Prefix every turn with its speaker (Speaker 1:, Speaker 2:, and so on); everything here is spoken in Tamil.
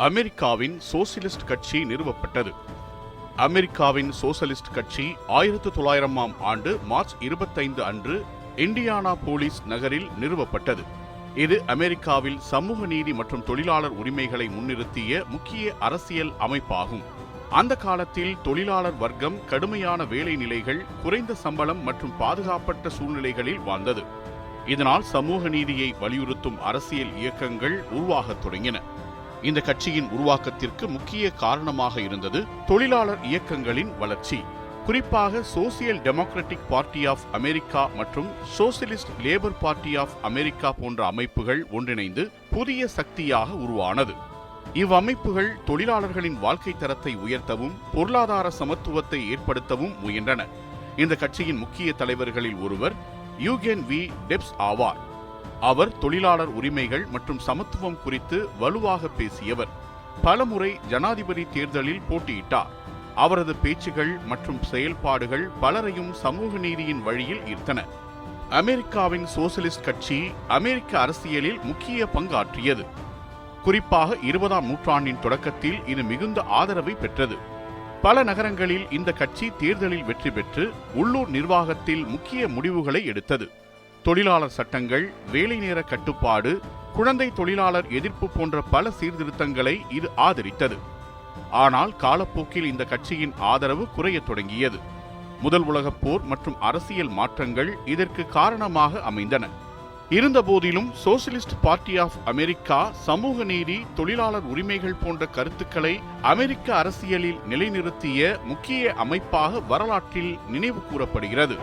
Speaker 1: அமெரிக்காவின் சோசலிஸ்ட் கட்சி நிறுவப்பட்டது. அமெரிக்காவின் சோசலிஸ்ட் கட்சி 1900ஆம் ஆண்டு மார்ச் 25 அன்று இண்டியானாபோலிஸ் நகரில் நிறுவப்பட்டது. இது அமெரிக்காவில் சமூக நீதி மற்றும் தொழிலாளர் உரிமைகளை முன்னிறுத்திய முக்கிய அரசியல் அமைப்பாகும். அந்த காலத்தில் தொழிலாளர் வர்க்கம் கடுமையான வேலை நிலைகள், குறைந்த சம்பளம் மற்றும் பாதுகாப்பற்ற சூழ்நிலைகளில் வாழ்ந்தது. இதனால் சமூக நீதியை வலியுறுத்தும் அரசியல் இயக்கங்கள் உருவாகத் தொடங்கின. இந்த கட்சியின் உருவாக்கத்திற்கு முக்கிய காரணமாக இருந்தது தொழிலாளர் இயக்கங்களின் வளர்ச்சி. குறிப்பாக Social Democratic Party of America மற்றும் Socialist Labor Party of America போன்ற அமைப்புகள் ஒன்றிணைந்து புதிய சக்தியாக உருவானது. இவ்வமைப்புகள் தொழிலாளர்களின் வாழ்க்கை தரத்தை உயர்த்தவும் பொருளாதார சமத்துவத்தை ஏற்படுத்தவும் முயன்றன. இந்த கட்சியின் முக்கிய தலைவர்களில் ஒருவர் யூகேன் வி. டெப்ஸ் ஆவார். அவர் தொழிலாளர் உரிமைகள் மற்றும் சமத்துவம் குறித்து வலுவாக பேசியவர். பலமுறை ஜனாதிபதி தேர்தலில் போட்டியிட்டார். அவரது பேச்சுகள் மற்றும் செயல்பாடுகள் பலரையும் சமூக நீதியின் வழியில் ஈர்த்தன. அமெரிக்காவின் சோசலிஸ்ட் கட்சி அமெரிக்க அரசியலில் முக்கிய பங்காற்றியது. குறிப்பாக 20ஆம் நூற்றாண்டின் தொடக்கத்தில் இது மிகுந்த ஆதரவை பெற்றது. பல நகரங்களில் இந்த கட்சி தேர்தலில் வெற்றி பெற்று உள்ளூர் நிர்வாகத்தில் முக்கிய முடிவுகளை எடுத்தது. தொழிலாளர் சட்டங்கள், வேலை நேர கட்டுப்பாடு, குழந்தை தொழிலாளர் எதிர்ப்பு போன்ற பல சீர்திருத்தங்களை இது ஆதரித்தது. ஆனால் காலப்போக்கில் இந்த கட்சியின் ஆதரவு குறையத் தொடங்கியது. முதல் உலகப் போர் மற்றும் அரசியல் மாற்றங்கள் இதற்கு காரணமாக அமைந்தன. இருந்தபோதிலும் சோசியலிஸ்ட் பார்ட்டி ஆஃப் அமெரிக்கா சமூக நீதி, தொழிலாளர் உரிமைகள் போன்ற கருத்துக்களை அமெரிக்க அரசியலில் நிலைநிறுத்திய முக்கிய அமைப்பாக வரலாற்றில் நினைவு கூறப்படுகிறது.